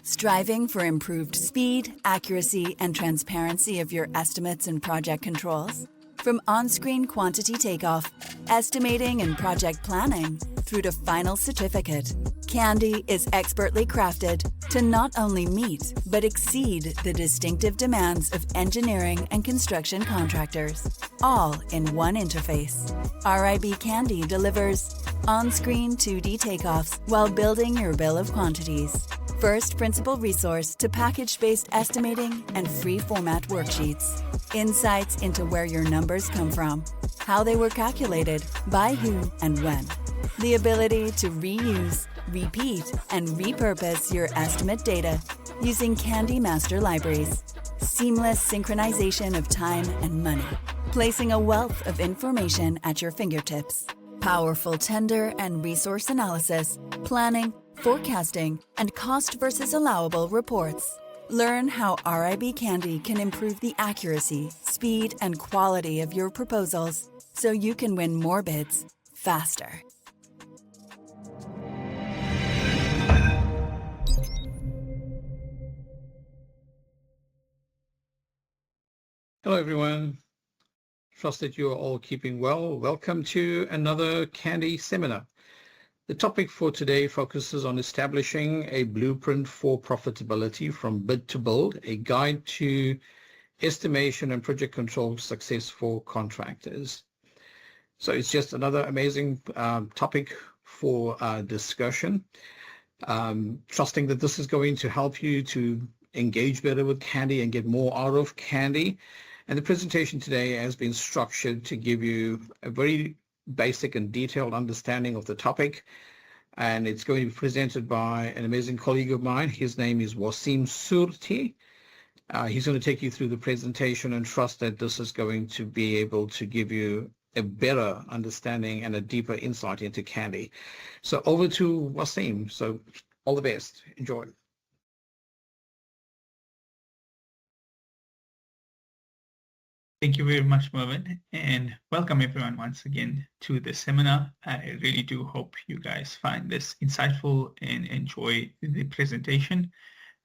Striving for improved speed, accuracy, and transparency of your estimates and project controls? From on-screen quantity takeoff, estimating and project planning, through to final certificate, Candy is expertly crafted to not only meet, but exceed the distinctive demands of engineering and construction contractors, all in one interface. RIB Candy delivers on-screen 2D takeoffs while building your bill of quantities. First principal resource to package-based estimating and free format worksheets. Insights into where your numbers come from, how they were calculated, by who and when. The ability to reuse, repeat, and repurpose your estimate data using Candy Master Libraries. Seamless synchronization of time and money, placing a wealth of information at your fingertips. Powerful tender and resource analysis, planning, forecasting, and cost versus allowable reports. Learn how RIB Candy can improve the accuracy, speed, and quality of your proposals so you can win more bids faster. Hello, everyone. Trust that you are all keeping well. Welcome to another Candy seminar. The topic for today focuses on establishing a blueprint for profitability from bid to build, a guide to estimation and project control success for contractors. So it's just another amazing topic for discussion. Trusting that this is going to help you to engage better with Candy and get more out of Candy. And the presentation today has been structured to give you a very basic and detailed understanding of the topic. And it's going to be presented by an amazing colleague of mine. His name is Wasim Surti. He's going to take you through the presentation, and trust that this is going to be able to give you a better understanding and a deeper insight into Candy. So over to Wasim. So all the best. Enjoy. Thank you very much, Mervyn, and welcome everyone once again to the seminar. I really do hope you guys find this insightful and enjoy the presentation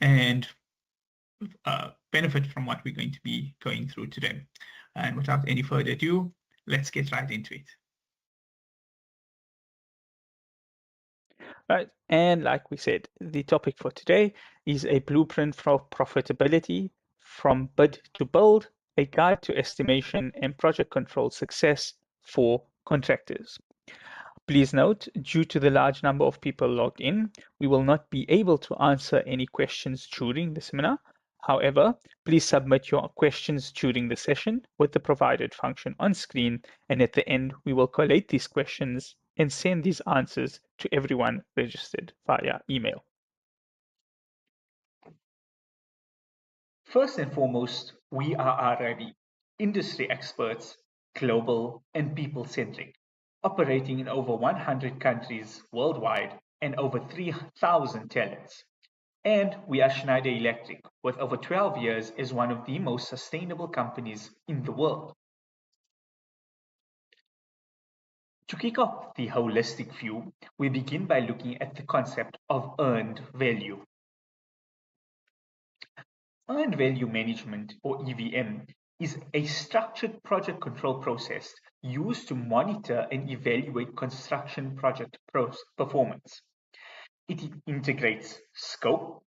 and benefit from what we're going to be going through today. And without any further ado, let's get right into it. Right, and like we said, the topic for today is a blueprint for profitability from bid to build, a guide to estimation and project control success for contractors. Please note, due to the large number of people logged in, we will not be able to answer any questions during the seminar. However, please submit your questions during the session with the provided function on screen, and at the end, we will collate these questions and send these answers to everyone registered via email. First and foremost, we are RIB, industry experts, global and people-centric, operating in over 100 countries worldwide and over 3,000 talents. And we are Schneider Electric, with over 12 years as one of the most sustainable companies in the world. To kick off the holistic view, we begin by looking at the concept of earned value. Earned value management, or EVM, is a structured project control process used to monitor and evaluate construction project performance. It integrates scope,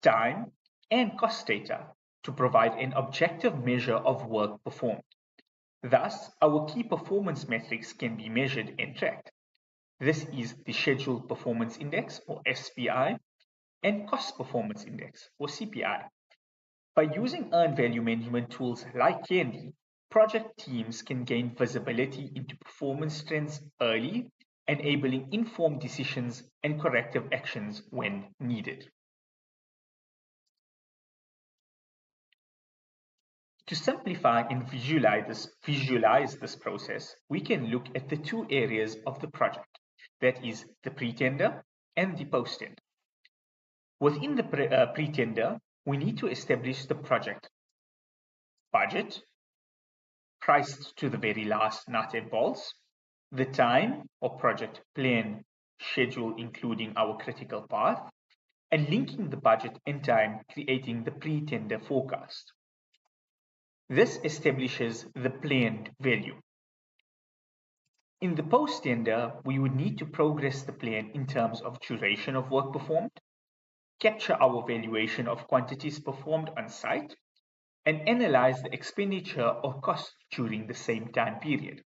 time, and cost data to provide an objective measure of work performed. Thus, our key performance metrics can be measured and tracked. This is the Scheduled Performance Index, or SPI, and Cost Performance Index, or CPI. By using earned value management tools like Candy, project teams can gain visibility into performance trends early, enabling informed decisions and corrective actions when needed. To simplify and visualize this process, we can look at the two areas of the project, that is, the pre-tender and the post-tender. Within the pre-tender, we need to establish the project budget, priced to the very last nut and bolts, the time or project plan schedule including our critical path, and linking the budget and time, creating the pre-tender forecast. This establishes the planned value. In the post-tender, we would need to progress the plan in terms of duration of work performed, capture our valuation of quantities performed on site, and analyze the expenditure or cost during the same time period.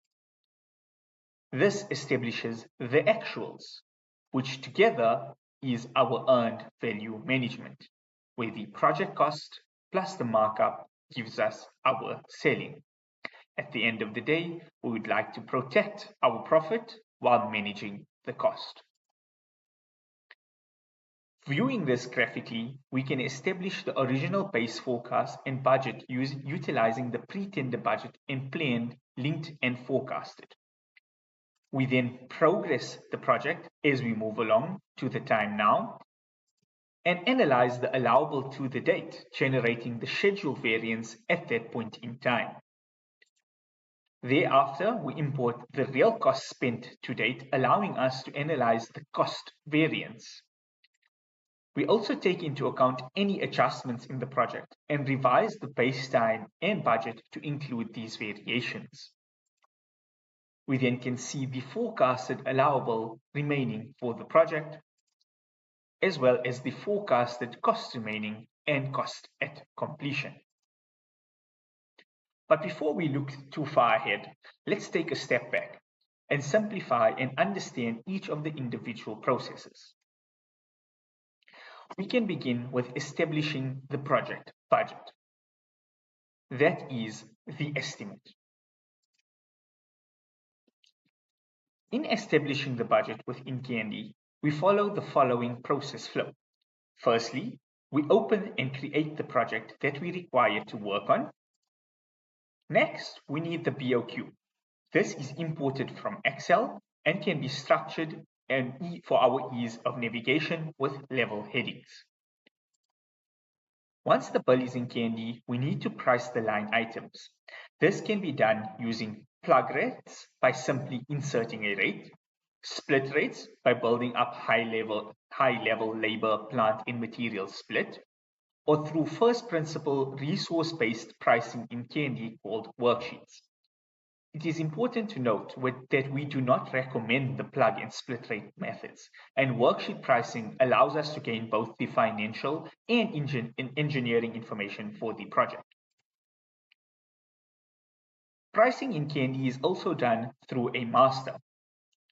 This establishes the actuals, which together is our earned value management, where the project cost plus the markup gives us our selling. At the end of the day, we would like to protect our profit while managing the cost. Viewing this graphically, we can establish the original base forecast and budget utilizing the pre-tender budget and planned, linked, and forecasted. We then progress the project as we move along to the time now and analyze the allowable to the date, generating the schedule variance at that point in time. Thereafter, we import the real cost spent to date, allowing us to analyze the cost variance. We also take into account any adjustments in the project and revise the base time and budget to include these variations. We then can see the forecasted allowable remaining for the project, as well as the forecasted cost remaining and cost at completion. But before we look too far ahead, let's take a step back and simplify and understand each of the individual processes. We can begin with establishing the project budget. That is the estimate. In establishing the budget within Candy, we follow the following process flow. Firstly, we open and create the project that we require to work on. Next, we need the BOQ. This is imported from Excel and can be structured and for our ease of navigation with level headings. Once the bill is in Candy, we need to price the line items. This can be done using plug rates by simply inserting a rate, split rates by building up high-level labor, plant, and material split, or through first principle resource-based pricing in Candy called worksheets. It is important to note that we do not recommend the plug and split rate methods, and worksheet pricing allows us to gain both the financial and engineering information for the project. Pricing in Candy is also done through a master.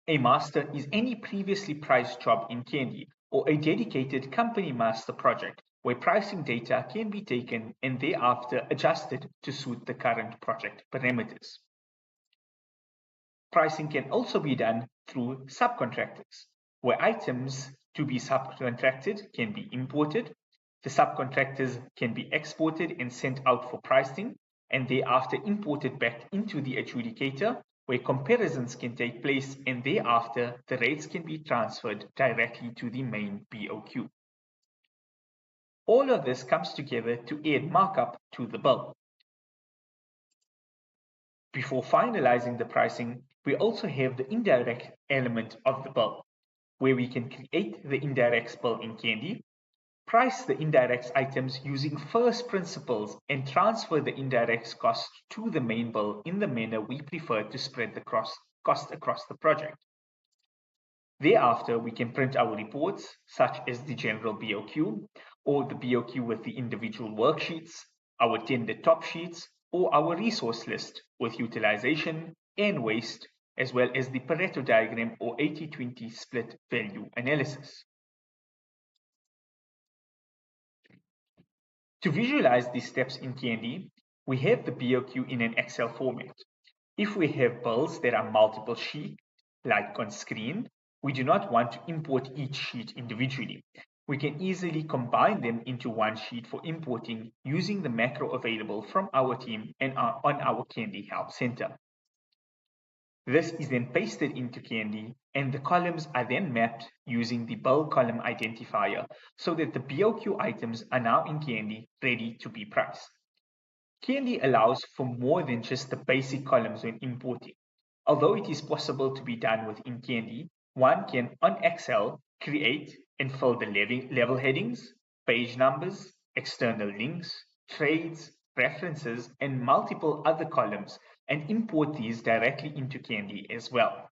A master is any previously priced job in Candy or a dedicated company master project where pricing data can be taken and thereafter adjusted to suit the current project parameters. Pricing can also be done through subcontractors, where items to be subcontracted can be imported, the subcontractors can be exported and sent out for pricing, and thereafter imported back into the adjudicator, where comparisons can take place and thereafter the rates can be transferred directly to the main BOQ. All of this comes together to add markup to the bill. Before finalizing the pricing, we also have the indirect element of the bill, where we can create the indirect bill in Candy, price the indirect items using first principles, and transfer the indirect cost to the main bill in the manner we prefer to spread the cost across the project. Thereafter, we can print our reports, such as the general BOQ, or the BOQ with the individual worksheets, our tender top sheets, or our resource list with utilization and waste, as well as the Pareto diagram or 80-20 split value analysis. To visualize these steps in Candy, we have the BOQ in an Excel format. If we have bills that are multiple sheets, like on screen, we do not want to import each sheet individually. We can easily combine them into one sheet for importing using the macro available from our team and on our Candy Help Center. This is then pasted into Candy, and the columns are then mapped using the bill column identifier so that the BOQ items are now in Candy ready to be priced. Candy allows for more than just the basic columns when importing. Although it is possible to be done within Candy, one can on Excel create and fill the level headings, page numbers, external links, trades, references, and multiple other columns, and import these directly into Candy as well.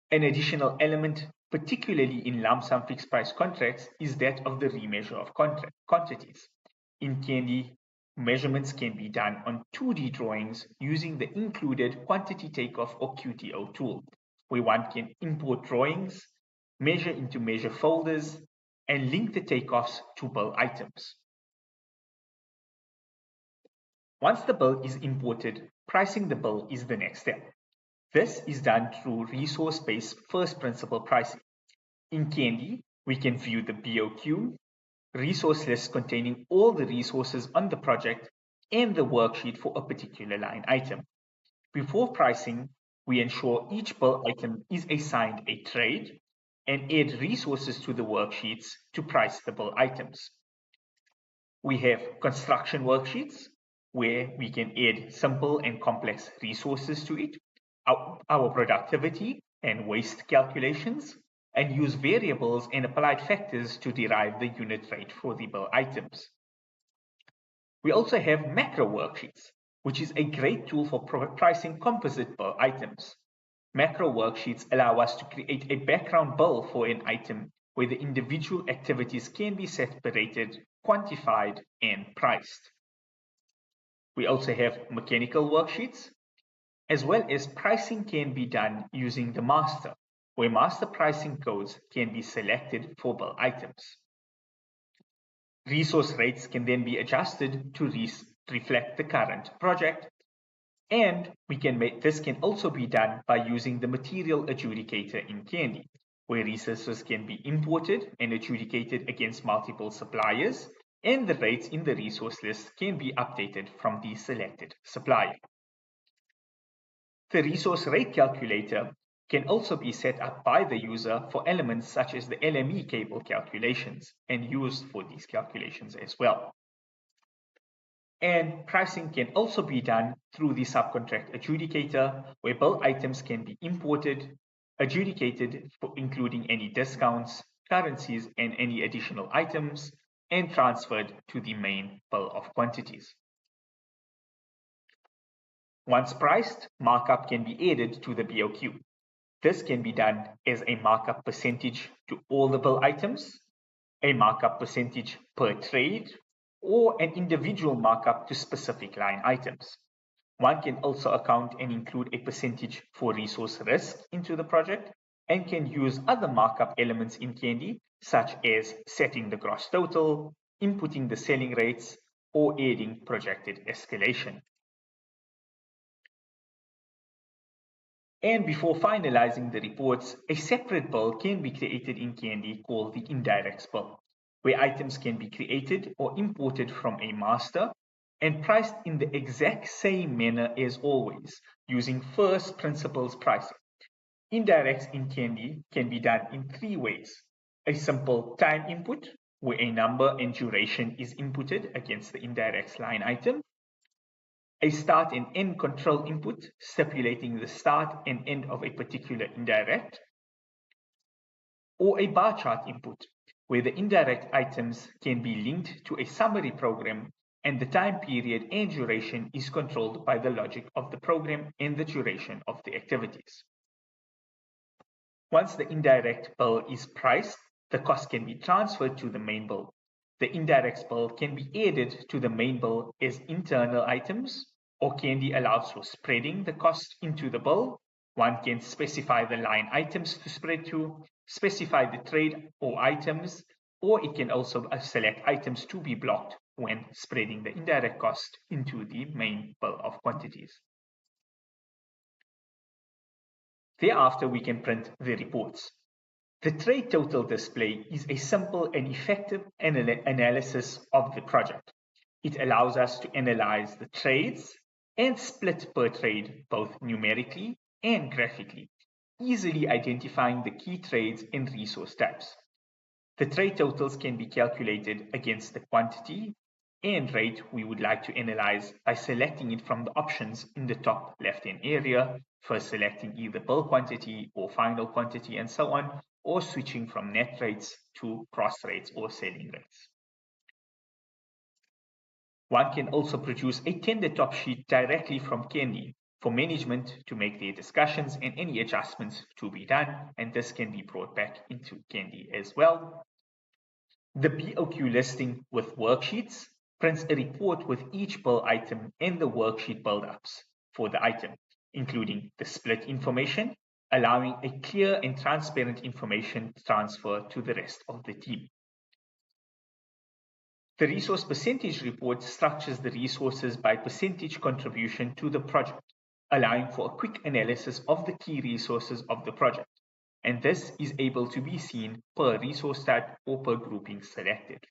An additional element, particularly in lump sum fixed price contracts, is that of the remeasure of quantities. In Candy, measurements can be done on 2D drawings using the included quantity takeoff or QTO tool, where one can import drawings, measure into measure folders, and link the takeoffs to bill items. Once the bill is imported, pricing the bill is the next step. This is done through resource-based first principle pricing. In Candy, we can view the BOQ, resource list containing all the resources on the project, and the worksheet for a particular line item. Before pricing, we ensure each bill item is assigned a trade and add resources to the worksheets to price the bill items. We have construction worksheets where we can add simple and complex resources to it, our productivity and waste calculations, and use variables and applied factors to derive the unit rate for the bill items. We also have macro worksheets, which is a great tool for pricing composite bill items. Macro worksheets allow us to create a background bill for an item where the individual activities can be separated, quantified, and priced. We also have mechanical worksheets, as well as pricing can be done using the master, where master pricing codes can be selected for bill items. Resource rates can then be adjusted to reflect the current project, and this can also be done by using the material adjudicator in Candy, where resources can be imported and adjudicated against multiple suppliers, and the rates in the resource list can be updated from the selected supplier. The resource rate calculator can also be set up by the user for elements such as the LME cable calculations and used for these calculations as well. And pricing can also be done through the subcontract adjudicator, where bill items can be imported, adjudicated for including any discounts, currencies, and any additional items, and transferred to the main bill of quantities. Once priced, markup can be added to the BOQ. This can be done as a markup percentage to all the bill items, a markup percentage per trade, or an individual markup to specific line items. One can also account and include a percentage for resource risk into the project, and can use other markup elements in Candy, such as setting the gross total, inputting the selling rates, or adding projected escalation. And before finalizing the reports, a separate bill can be created in Candy called the indirects bill, where items can be created or imported from a master and priced in the exact same manner as always, using first principles pricing. Indirects in Candy can be done in 3 ways. A simple time input, where a number and duration is inputted against the indirects line item. A start and end control input, stipulating the start and end of a particular indirect. Or a bar chart input, where the indirect items can be linked to a summary program and the time period and duration is controlled by the logic of the program and the duration of the activities. Once the indirect bill is priced, the cost can be transferred to the main bill. The indirects bill can be added to the main bill as internal items, or Candy allows for spreading the cost into the bill. One can specify the line items to spread to, specify the trade or items, or it can also select items to be blocked when spreading the indirect cost into the main bill of quantities. Thereafter, we can print the reports. The trade total display is a simple and effective analysis of the project. It allows us to analyze the trades and split per trade both numerically and graphically, easily identifying the key trades and resource types. The trade totals can be calculated against the quantity and rate we would like to analyze by selecting it from the options in the top left-hand area, first selecting either bill quantity or final quantity and so on, or switching from net rates to cross rates or selling rates. One can also produce a tender top sheet directly from Candy for management to make their discussions and any adjustments to be done, and this can be brought back into Candy as well. The BOQ listing with worksheets prints a report with each bill item and the worksheet build-ups for the item, including the split information, allowing a clear and transparent information transfer to the rest of the team. The resource percentage report structures the resources by percentage contribution to the project, allowing for a quick analysis of the key resources of the project, and this is able to be seen per resource type or per grouping selected.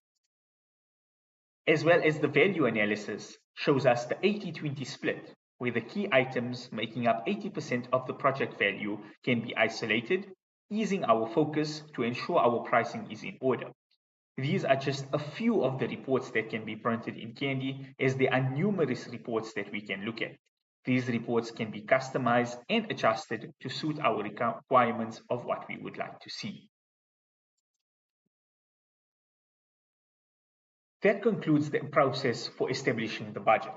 As well as the value analysis shows us the 80-20 split, where the key items making up 80% of the project value can be isolated, easing our focus to ensure our pricing is in order. These are just a few of the reports that can be printed in Candy, as there are numerous reports that we can look at. These reports can be customized and adjusted to suit our requirements of what we would like to see. That concludes the process for establishing the budget.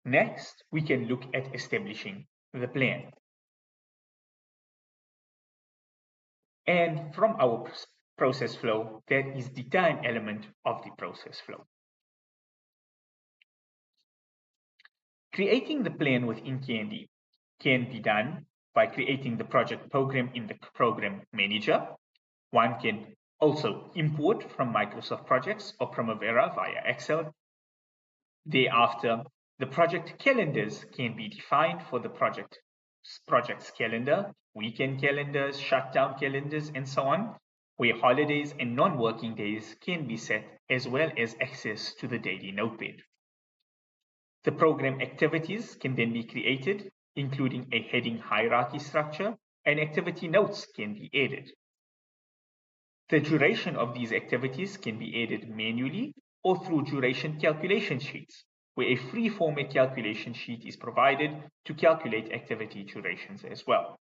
Next, we can look at establishing the plan. And from our process flow, that is the time element of the process flow. Creating the plan within Candy can be done by creating the project program in the program manager. One can also import from Microsoft Projects or Primavera via Excel. Thereafter, the project calendars can be defined for the project's calendar, weekend calendars, shutdown calendars, and so on, where holidays and non-working days can be set, as well as access to the daily notepad. The program activities can then be created, including a heading hierarchy structure, and activity notes can be added. The duration of these activities can be added manually or through duration calculation sheets, where a free format calculation sheet is provided to calculate activity durations as well.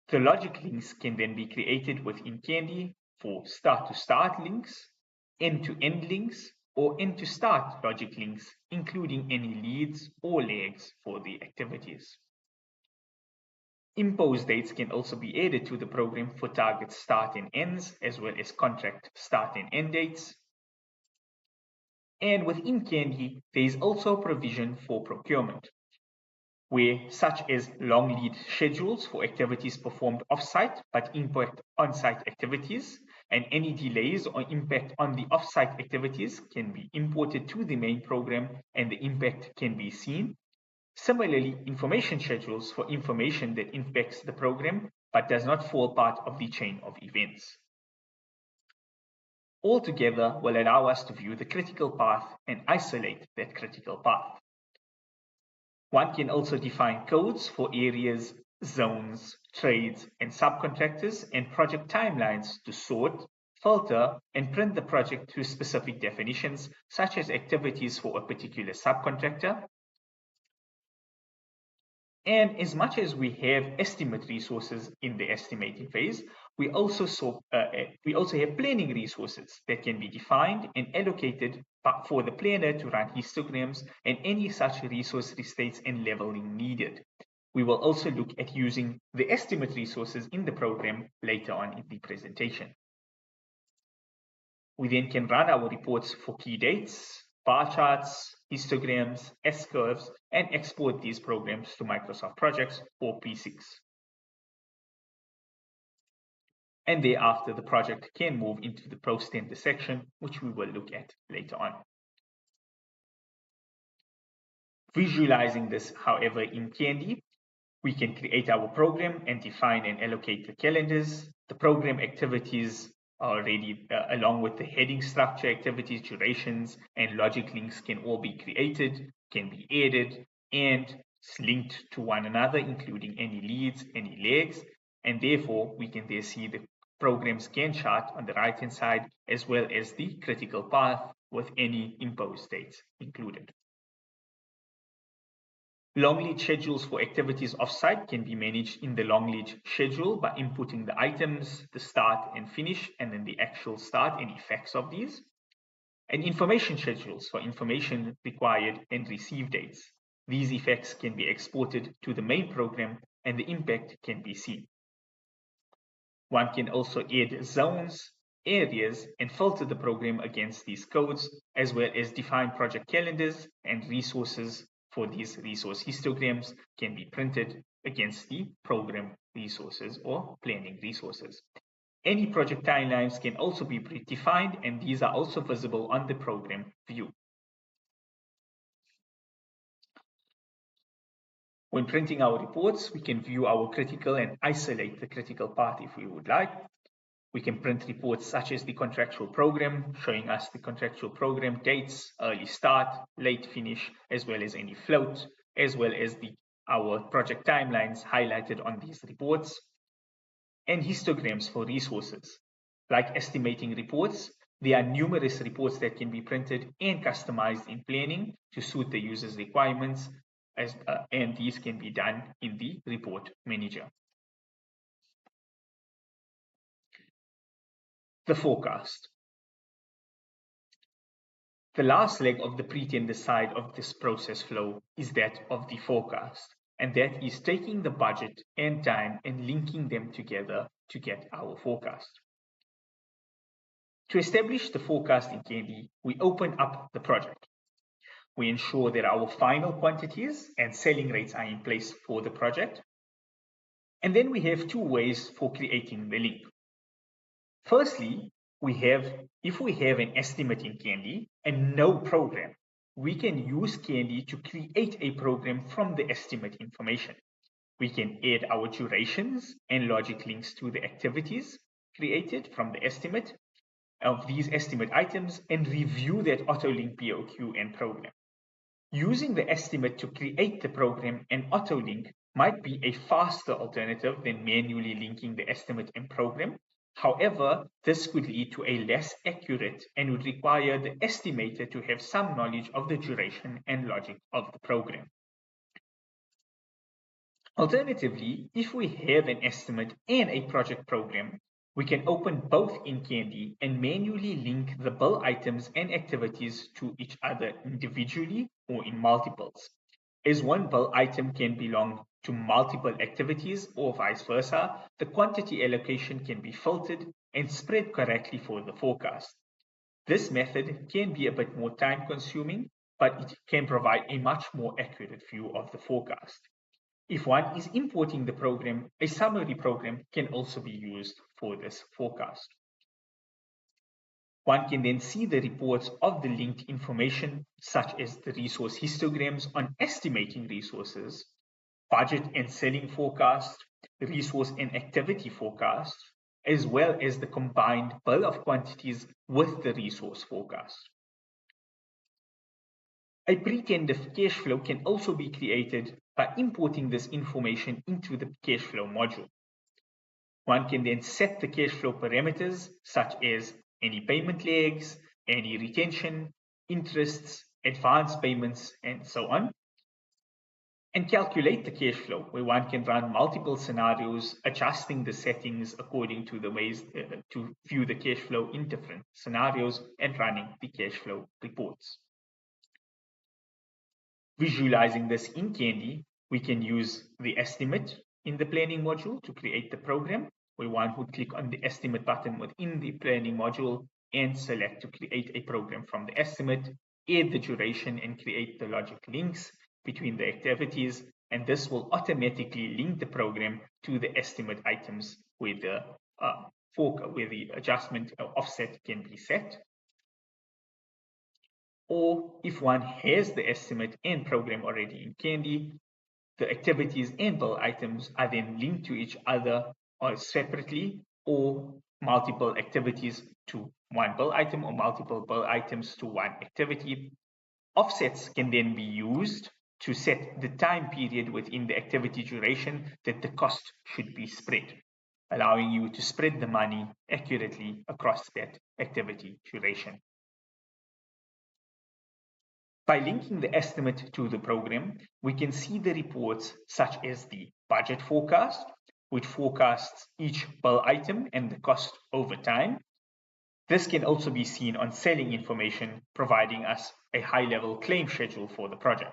The logic links can then be created within Candy for start-to-start links, end-to-end links, or end-to-start logic links, including any leads or lags for the activities. Impose dates can also be added to the program for target start and ends, as well as contract start and end dates. And within Candy, there is also provision for procurement, where such as long lead schedules for activities performed off-site but impact on-site activities, and any delays or impact on the off-site activities can be imported to the main program and the impact can be seen. Similarly, information schedules for information that impacts the program but does not fall part of the chain of events. Altogether will allow us to view the critical path and isolate that critical path. One can also define codes for areas, zones, trades, and subcontractors, and project timelines to sort, filter, and print the project to specific definitions, such as activities for a particular subcontractor. And as much as we have estimate resources in the estimating phase, we also have planning resources that can be defined and allocated for the planner to run histograms and any such resource restates and leveling needed. We will also look at using the estimate resources in the program later on in the presentation. We then can run our reports for key dates, bar charts, histograms, S-curves, and export these programs to Microsoft Projects or P6. And thereafter, the project can move into the post-tender section, which we will look at later on. Visualizing this, however, in Candy, we can create our program and define and allocate the calendars. The program activities are already, along with the heading structure, activities, durations, and logic links can all be created, can be added, and linked to one another, including any leads, any lags, and therefore we can there see the program's Gantt chart on the right-hand side, as well as the critical path with any imposed dates included. Long lead schedules for activities offsite can be managed in the long lead schedule by inputting the items, the start and finish, and then the actual start and effects of these. And information schedules for information required and receive dates. These effects can be exported to the main program and the impact can be seen. One can also add zones, areas, and filter the program against these codes, as well as define project calendars and resources for these resource histograms can be printed against the program resources or planning resources. Any project timelines can also be predefined, and these are also visible on the program view. When printing our reports, we can view our critical and isolate the critical part if we would like. We can print reports such as the contractual program, showing us the contractual program dates, early start, late finish, as well as any float, as well as our project timelines highlighted on these reports, and histograms for resources. Like estimating reports, there are numerous reports that can be printed and customized in planning to suit the user's requirements, and these can be done in the report manager. The forecast. The last leg of the pretender side of this process flow is that of the forecast, and that is taking the budget and time and linking them together to get our forecast. To establish the forecast in Candy, we open up the project. We ensure that our final quantities and selling rates are in place for the project. And then we have two ways for creating the link. Firstly, if we have an estimate in Candy and no program, we can use Candy to create a program from the estimate information. We can add our durations and logic links to the activities created from the estimate of these estimate items and review that AutoLink POQ and program. Using the estimate to create the program and AutoLink might be a faster alternative than manually linking the estimate and program. However, this could lead to a less accurate and would require the estimator to have some knowledge of the duration and logic of the program. Alternatively, if we have an estimate and a project program, we can open both in Candy and manually link the bill items and activities to each other individually or in multiples. As one bill item can belong to multiple activities or vice versa, the quantity allocation can be filtered and spread correctly for the forecast. This method can be a bit more time consuming, but it can provide a much more accurate view of the forecast. If one is importing the program, a summary program can also be used for this forecast. One can then see the reports of the linked information, such as the resource histograms on estimating resources, budget and selling forecast, resource and activity forecast, as well as the combined bill of quantities with the resource forecast. A pretender cash flow can also be created by importing this information into the cash flow module. One can then set the cash flow parameters such as any payment lags, any retention, interests, advance payments, and so on, and calculate the cash flow where one can run multiple scenarios, adjusting the settings according to the ways to view the cash flow in different scenarios and running the cash flow reports. Visualizing this in Candy, we can use the estimate in the planning module to create the program, where one would click on the estimate button within the planning module and select to create a program from the estimate, add the duration and create the logic links between the activities, and this will automatically link the program to the estimate items where the adjustment offset can be set. Or if one has the estimate and program already in Candy, the activities and bill items are then linked to each other or separately, or multiple activities to one bill item or multiple bill items to one activity. Offsets can then be used to set the time period within the activity duration that the cost should be spread, allowing you to spread the money accurately across that activity duration. By linking the estimate to the program, we can see the reports such as the budget forecast, which forecasts each bill item and the cost over time. This can also be seen on selling information, providing us a high-level claim schedule for the project.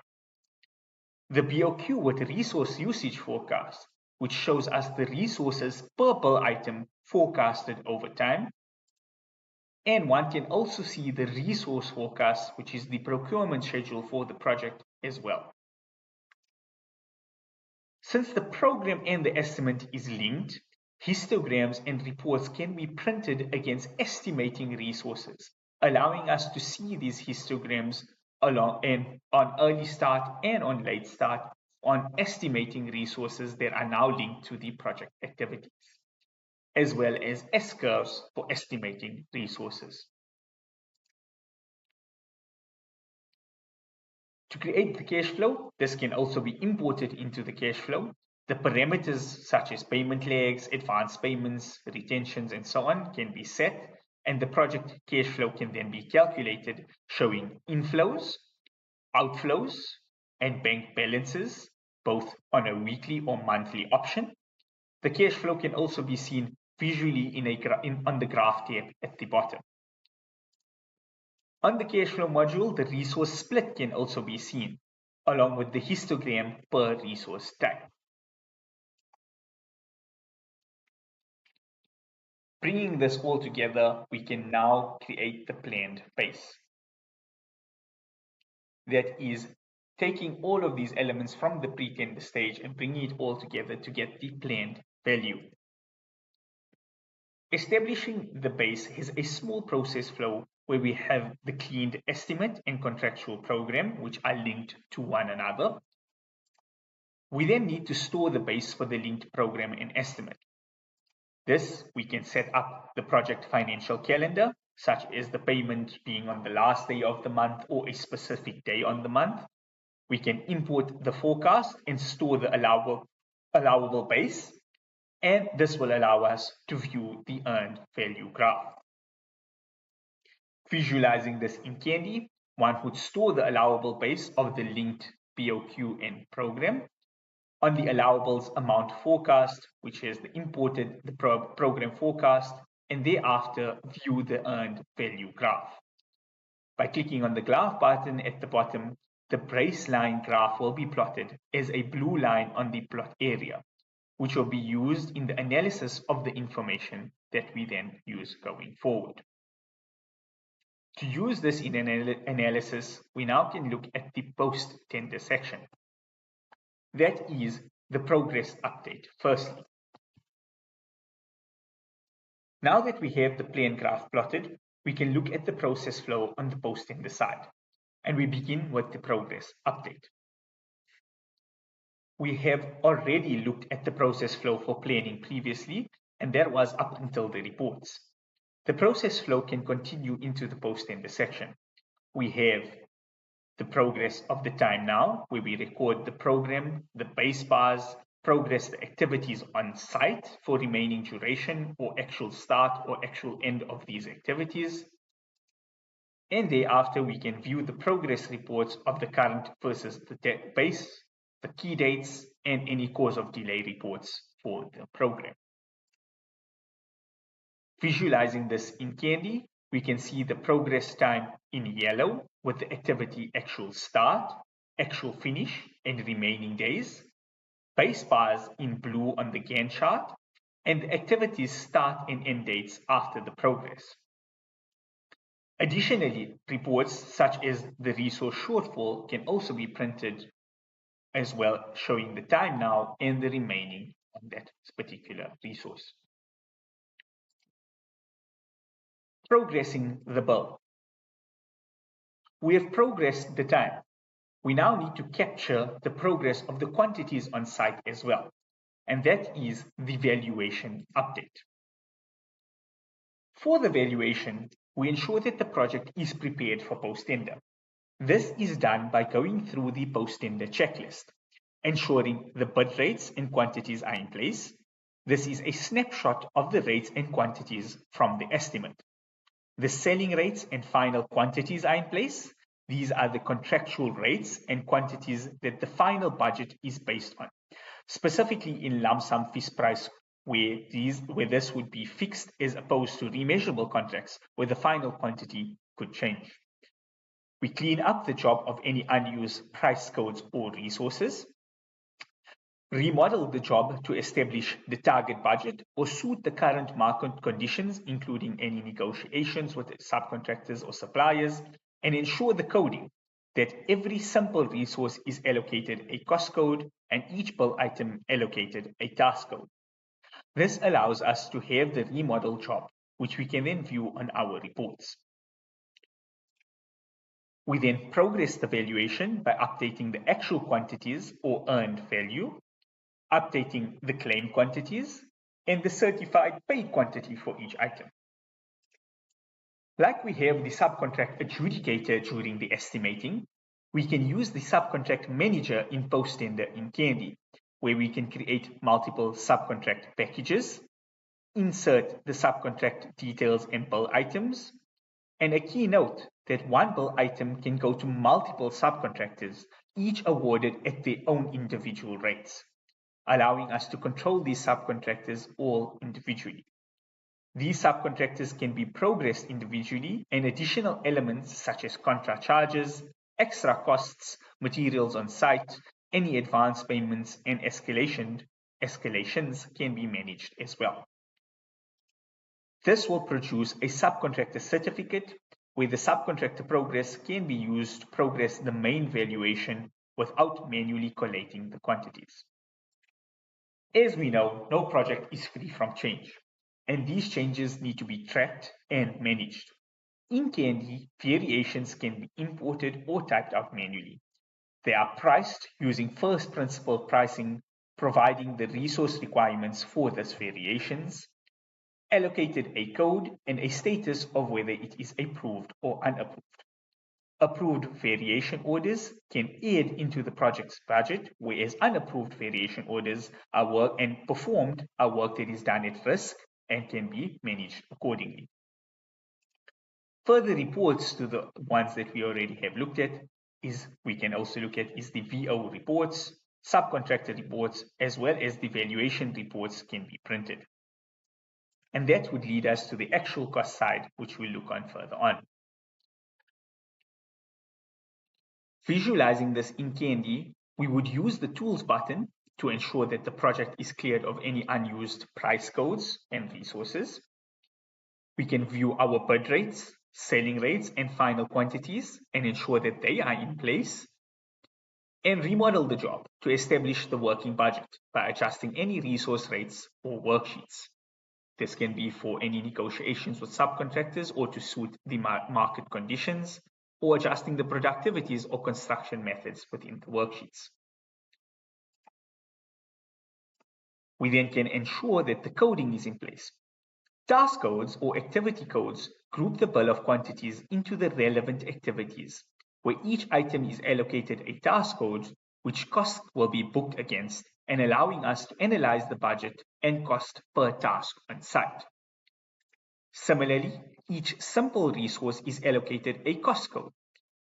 The BOQ with resource usage forecast, which shows us the resources per bill item forecasted over time. And one can also see the resource forecast, which is the procurement schedule for the project as well. Since the program and the estimate is linked, histograms and reports can be printed against estimating resources, allowing us to see these histograms on early start and on late start on estimating resources that are now linked to the project activities, as well as S-curves for estimating resources. To create the cash flow, this can also be imported into the cash flow. The parameters such as payment lags, advance payments, retentions, and so on can be set, and the project cash flow can then be calculated, showing inflows, outflows, and bank balances, both on a weekly or monthly option. The cash flow can also be seen visually on the graph tab at the bottom. On the cash flow module, the resource split can also be seen, along with the histogram per resource type. Bringing this all together, we can now create the planned base. That is, taking all of these elements from the pre-tender stage and bringing it all together to get the planned value. Establishing the base is a small process flow where we have the cleaned estimate and contractual program, which are linked to one another. We then need to store the base for the linked program and estimate. This, we can set up the project financial calendar, such as the payment being on the last day of the month or a specific day on the month. We can import the forecast and store the allowable base, and this will allow us to view the earned value graph. Visualizing this in Candy, one would store the allowable base of the linked BOQ and program on the allowables amount forecast, which is the imported program forecast, and thereafter view the earned value graph. By clicking on the graph button at the bottom, the baseline graph will be plotted as a blue line on the plot area, which will be used in the analysis of the information that we then use going forward. To use this in analysis, we now can look at the post-tender section. That is the progress update, firstly. Now that we have the plane graph plotted, we can look at the process flow on the post-tender side, and we begin with the progress update. We have already looked at the process flow for planning previously, and that was up until the reports. The process flow can continue into the post-tender section. We have the progress of the time now, where we record the program, the base bars, progress the activities on site for remaining duration or actual start or actual end of these activities. And thereafter, we can view the progress reports of the current versus the base, the key dates, and any cause of delay reports for the program. Visualizing this in Candy, we can see the progress time in yellow with the activity actual start, actual finish, and remaining days. Base bars in blue on the Gantt chart, and the activities start and end dates after the progress. Additionally, reports such as the resource shortfall can also be printed as well, showing the time now and the remaining on that particular resource. Progressing the bill. We have progressed the time. We now need to capture the progress of the quantities on site as well, and that is the valuation update. For the valuation, we ensure that the project is prepared for post-tender. This is done by going through the post-tender checklist, ensuring the bid rates and quantities are in place. This is a snapshot of the rates and quantities from the estimate. The selling rates and final quantities are in place, These are the contractual rates and quantities that the final budget is based on, specifically in lump sum fixed price, where this would be fixed as opposed to remeasurable contracts where the final quantity could change. We clean up the job of any unused price codes or resources, remodel the job to establish the target budget or suit the current market conditions, including any negotiations with subcontractors or suppliers, and ensure the coding that every simple resource is allocated a cost code and each bill item allocated a task code. This allows us to have the remodel job, which we can then view on our reports. We then progress the valuation by updating the actual quantities or earned value, updating the claim quantities, and the certified paid quantity for each item. Like we have the subcontract adjudicator during the estimating, we can use the subcontract manager in post-tender in Candy, where we can create multiple subcontract packages, insert the subcontract details and bill items, and a key note that one bill item can go to multiple subcontractors, each awarded at their own individual rates, allowing us to control these subcontractors all individually. These subcontractors can be progressed individually, and additional elements such as contract charges, extra costs, materials on site, any advance payments, and escalations can be managed as well. This will produce a subcontractor certificate where the subcontractor progress can be used to progress the main valuation without manually collating the quantities. As we know, no project is free from change, and these changes need to be tracked and managed. In Candy, variations can be imported or typed out manually. They are priced using first principle pricing, providing the resource requirements for these variations, allocated a code and a status of whether it is approved or unapproved. Approved variation orders can add into the project's budget, whereas unapproved variation orders are work that is done at risk and can be managed accordingly. Further reports to the ones that we already have looked at is the VO reports, subcontractor reports, as well as the valuation reports can be printed. And that would lead us to the actual cost side, which we'll look on further on. Visualizing this in Candy, we would use the Tools button to ensure that the project is cleared of any unused price codes and resources. We can view our bid rates, selling rates, and final quantities and ensure that they are in place. And remodel the job to establish the working budget by adjusting any resource rates or worksheets. This can be for any negotiations with subcontractors or to suit the market conditions, or adjusting the productivities or construction methods within the worksheets. We then can ensure that the coding is in place. Task codes or activity codes group the bill of quantities into the relevant activities, where each item is allocated a task code which cost will be booked against, and allowing us to analyze the budget and cost per task on site. Similarly, each simple resource is allocated a cost code,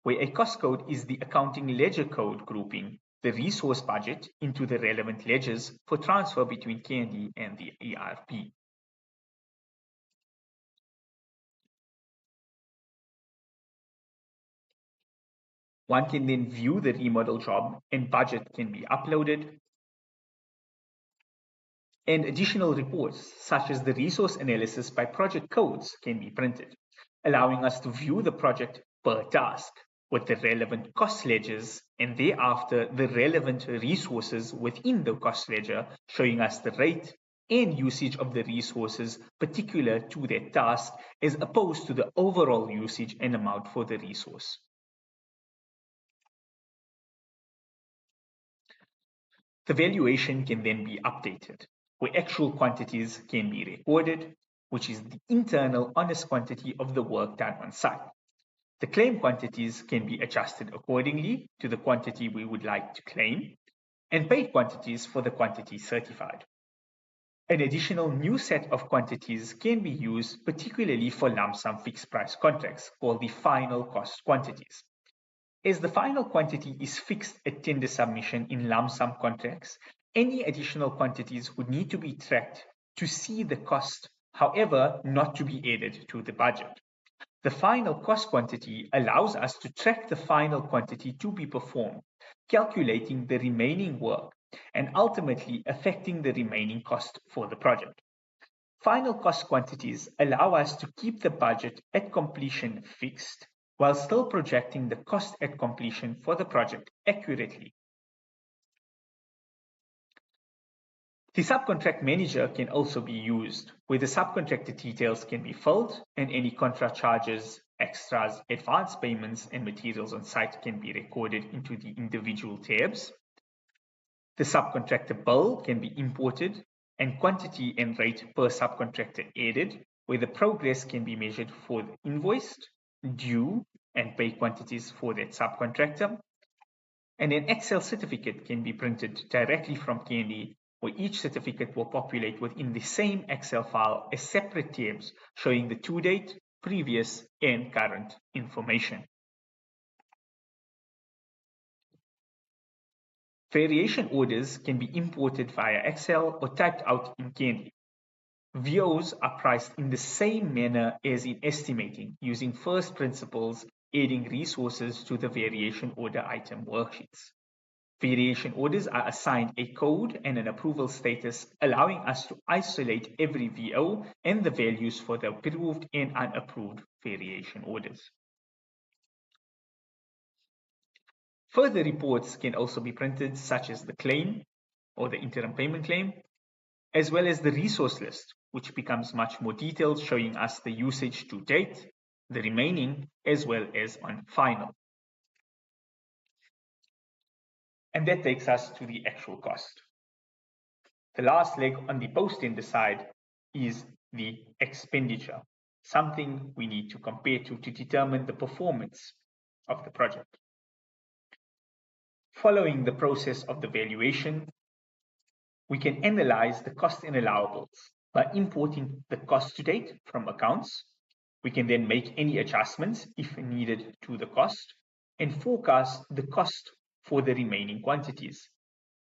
where a cost code is the accounting ledger code grouping the resource budget into the relevant ledgers for transfer between Candy and the ERP. One can then view the remodel job and budget can be uploaded. And additional reports, such as the resource analysis by project codes, can be printed, allowing us to view the project per task with the relevant cost ledgers and thereafter the relevant resources within the cost ledger, showing us the rate and usage of the resources particular to that task as opposed to the overall usage and amount for the resource. The valuation can then be updated, where actual quantities can be recorded, which is the internal honest quantity of the work done on site. The claim quantities can be adjusted accordingly to the quantity we would like to claim, and paid quantities for the quantity certified. An additional new set of quantities can be used particularly for lump sum fixed price contracts called the final cost quantities. As the final quantity is fixed at tender submission in lump sum contracts, any additional quantities would need to be tracked to see the cost, however, not to be added to the budget. The final cost quantity allows us to track the final quantity to be performed, calculating the remaining work, and ultimately affecting the remaining cost for the project. Final cost quantities allow us to keep the budget at completion fixed while still projecting the cost at completion for the project accurately. The subcontract manager can also be used, where the subcontractor details can be filled and any contract charges, extras, advance payments, and materials on site can be recorded into the individual tabs. The subcontractor bill can be imported and quantity and rate per subcontractor added, where the progress can be measured for the invoiced, due, and pay quantities for that subcontractor. And an Excel certificate can be printed directly from Candy, where each certificate will populate within the same Excel file as separate tabs showing the to date, previous, and current information. Variation orders can be imported via Excel or typed out in Candy. VOs are priced in the same manner as in estimating, using first principles, adding resources to the variation order item worksheets. Variation orders are assigned a code and an approval status, allowing us to isolate every VO and the values for the approved and unapproved variation orders. Further reports can also be printed, such as the claim or the interim payment claim, as well as the resource list, which becomes much more detailed, showing us the usage to date, the remaining, as well as on final. And that takes us to the actual cost. The last leg on the post-tender side is the expenditure, something we need to compare to determine the performance of the project. Following the process of the valuation, we can analyze the cost and allowables by importing the cost to date from accounts. We can then make any adjustments if needed to the cost and forecast the cost for the remaining quantities.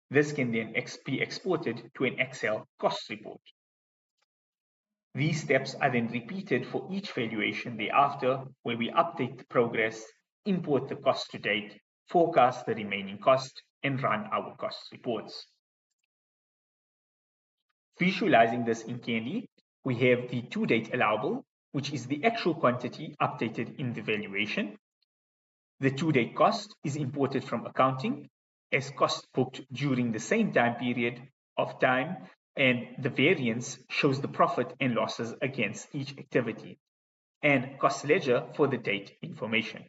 This can then be exported to an Excel cost report. These steps are then repeated for each valuation thereafter, where we update the progress, import the cost to date, forecast the remaining cost, and run our cost reports. Visualizing this in Candy, we have the to date allowable, which is the actual quantity updated in the valuation. The to date cost is imported from accounting as cost booked during the same time period of time, and the variance shows the profit and losses against each activity, and cost ledger for the date information.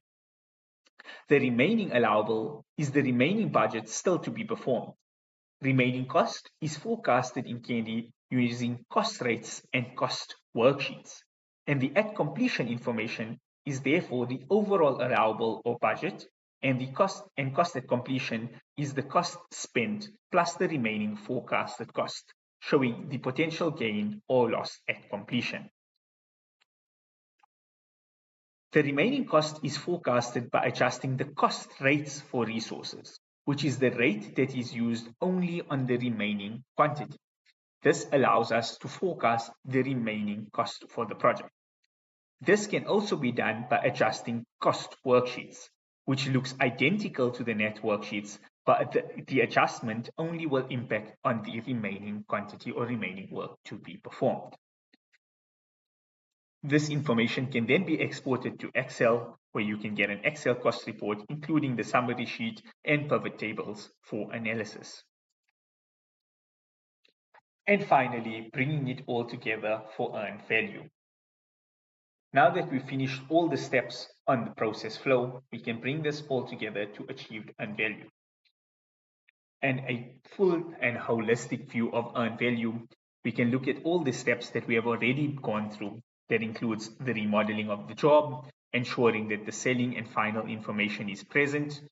The remaining allowable is the remaining budget still to be performed. Remaining cost is forecasted in Candy using cost rates and cost worksheets, and the at completion information is therefore the overall allowable or budget, and the cost at completion is the cost spent plus the remaining forecasted cost, showing the potential gain or loss at completion. The remaining cost is forecasted by adjusting the cost rates for resources, which is the rate that is used only on the remaining quantity. This allows us to forecast the remaining cost for the project. This can also be done by adjusting cost worksheets, which looks identical to the net worksheets, but the adjustment only will impact on the remaining quantity or remaining work to be performed. This information can then be exported to Excel, where you can get an Excel cost report, including the summary sheet and pivot tables for analysis. And finally, bringing it all together for earned value. Now that we've finished all the steps on the process flow, we can bring this all together to achieve earned value. And a full and holistic view of earned value, we can look at all the steps that we have already gone through. That includes the remodeling of the job, ensuring that the selling and final information is present,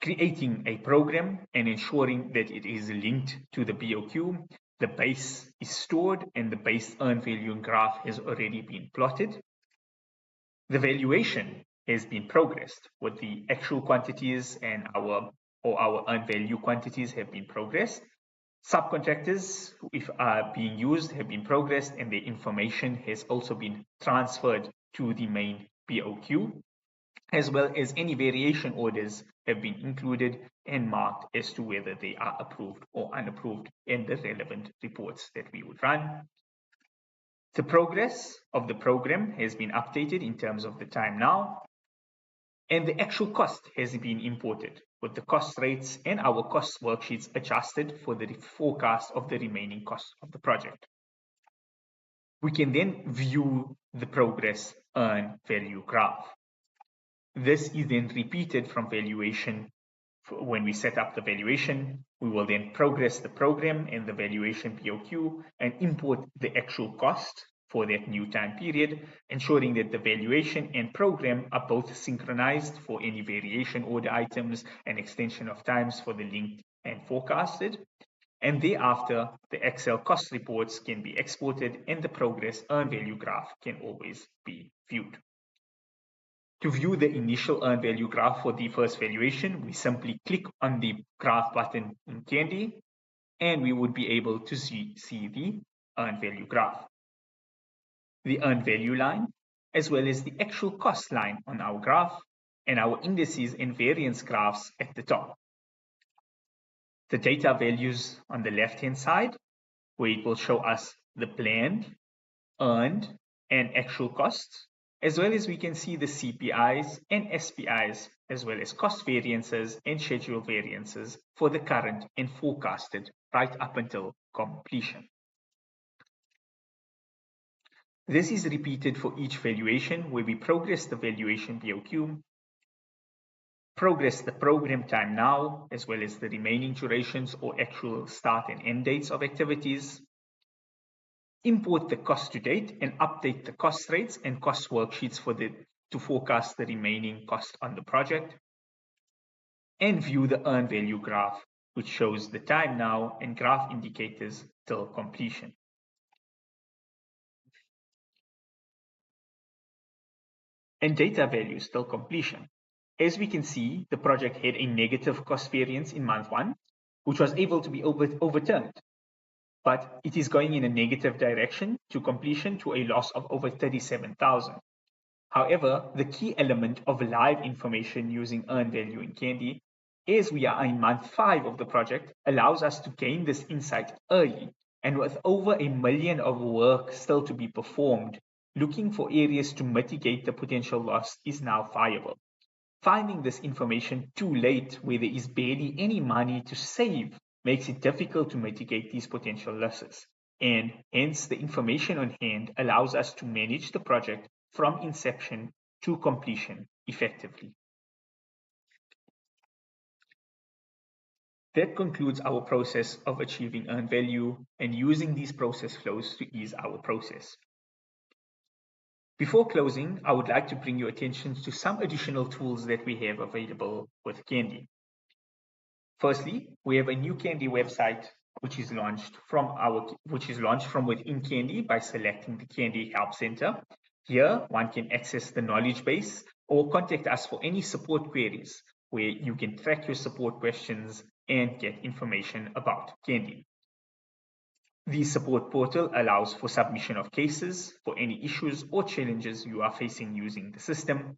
creating a program and ensuring that it is linked to the BOQ, the base is stored and the base earned value graph has already been plotted. The valuation, has been progressed with the actual quantities and our earned value quantities have been progressed. Subcontractors, if are being used, have been progressed, and the information has also been transferred to the main BOQ, as well as any variation orders have been included and marked as to whether they are approved or unapproved in the relevant reports that we would run. The progress of the program has been updated in terms of the time now, and the actual cost has been imported with the cost rates and our cost worksheets adjusted for the forecast of the remaining costs of the project. We can then view the progress earn value graph. This is then repeated from valuation. When we set up the valuation, we will then progress the program and the valuation BOQ and import the actual cost for that new time period, ensuring that the valuation and program are both synchronized for any variation order items and extension of times for the linked and forecasted. And thereafter, the Excel cost reports can be exported and the progress earn value graph can always be viewed. To view the initial earned value graph for the first valuation, we simply click on the graph button in Candy, and we would be able to see the earned value graph. The earned value line, as well as the actual cost line on our graph, and our indices and variance graphs at the top. The data values on the left-hand side, where it will show us the planned, earned, and actual costs, as well as we can see the CPIs and SPIs, as well as cost variances and schedule variances for the current and forecasted right up until completion. This is repeated for each valuation where we progress the valuation BOQ, progress the program time now, as well as the remaining durations or actual start and end dates of activities, import the cost to date and update the cost rates and cost worksheets to forecast the remaining cost on the project, and view the earned value graph, which shows the time now and graph indicators till completion. And data values till completion. As we can see, the project had a negative cost variance in month 1, which was able to be overturned, but it is going in a negative direction to completion to a loss of over 37,000. However, the key element of live information using earned value in Candy, as we are in month 5 of the project, allows us to gain this insight early, and with over 1 million of work still to be performed, looking for areas to mitigate the potential loss is now viable. Finding this information too late, where there is barely any money to save, makes it difficult to mitigate these potential losses, and hence the information on hand allows us to manage the project from inception to completion effectively. That concludes our process of achieving earned value and using these process flows to ease our process. Before closing, I would like to bring your attention to some additional tools that we have available with Candy. Firstly, we have a new Candy website which is launched from within Candy by selecting the Candy Help Center. Here, one can access the knowledge base or contact us for any support queries, where you can track your support questions and get information about Candy. The support portal allows for submission of cases for any issues or challenges you are facing using the system.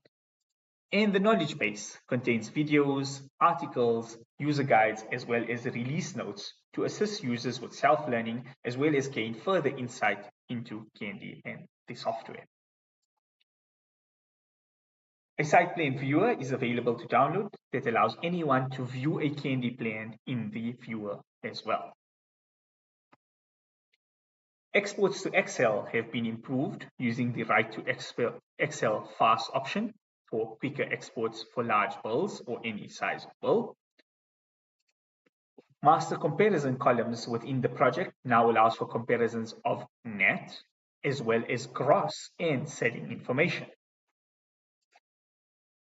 And the knowledge base contains videos, articles, user guides, as well as release notes to assist users with self-learning, as well as gain further insight into Candy and the software. A site plan viewer is available to download that allows anyone to view a Candy plan in the viewer as well. Exports to Excel have been improved using the Write to Excel Fast option for quicker exports for large bills or any size of bill. Master comparison columns within the project now allows for comparisons of net as well as gross and selling information.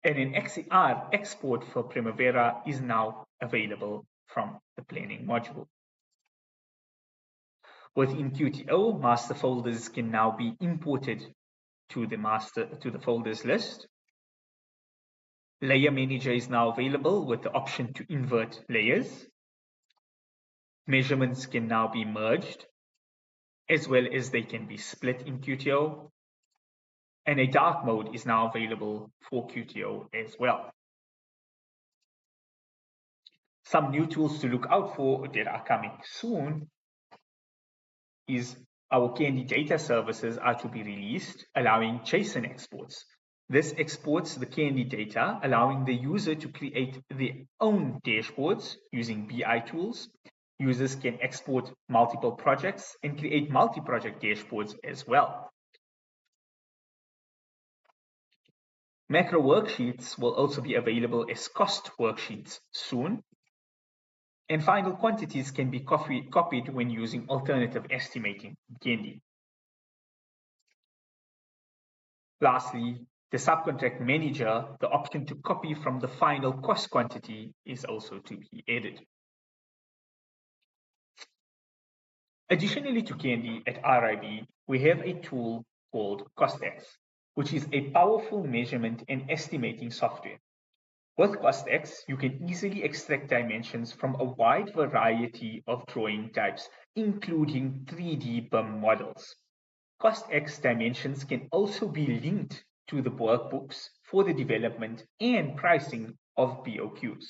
And an XCR export for Primavera is now available from the planning module. Within QTO, master folders can now be imported to the folders list. Layer Manager is now available with the option to invert layers. Measurements can now be merged, as well as they can be split in QTO. And a dark mode is now available for QTO as well. Some new tools to look out for that are coming soon is our Candy data services are to be released, allowing JSON exports. This exports the Candy data, allowing the user to create their own dashboards using BI tools. Users can export multiple projects and create multi-project dashboards as well. Macro worksheets will also be available as cost worksheets soon. And final quantities can be copied when using alternative estimating in Candy. Lastly, the subcontract manager, the option to copy from the final cost quantity is also to be added. Additionally to Candy at RIB, we have a tool called CostX, which is a powerful measurement and estimating software. With CostX, you can easily extract dimensions from a wide variety of drawing types, including 3D BIM models. CostX dimensions can also be linked to the workbooks for the development and pricing of BOQs.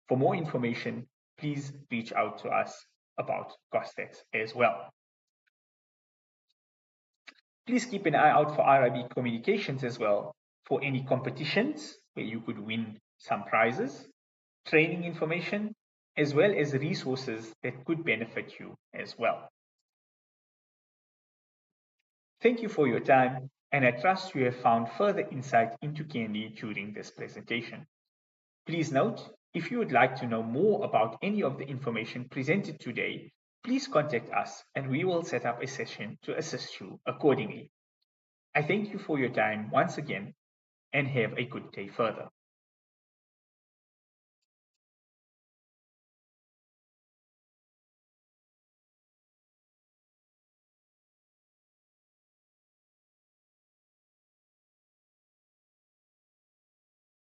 For more information, please reach out to us about CostX as well. Please keep an eye out for RIB communications as well for any competitions where you could win some prizes, training information, as well as resources that could benefit you as well. Thank you for your time, and I trust you have found further insight into Candy during this presentation. Please note, if you would like to know more about any of the information presented today, please contact us and we will set up a session to assist you accordingly. I thank you for your time once again and have a good day further.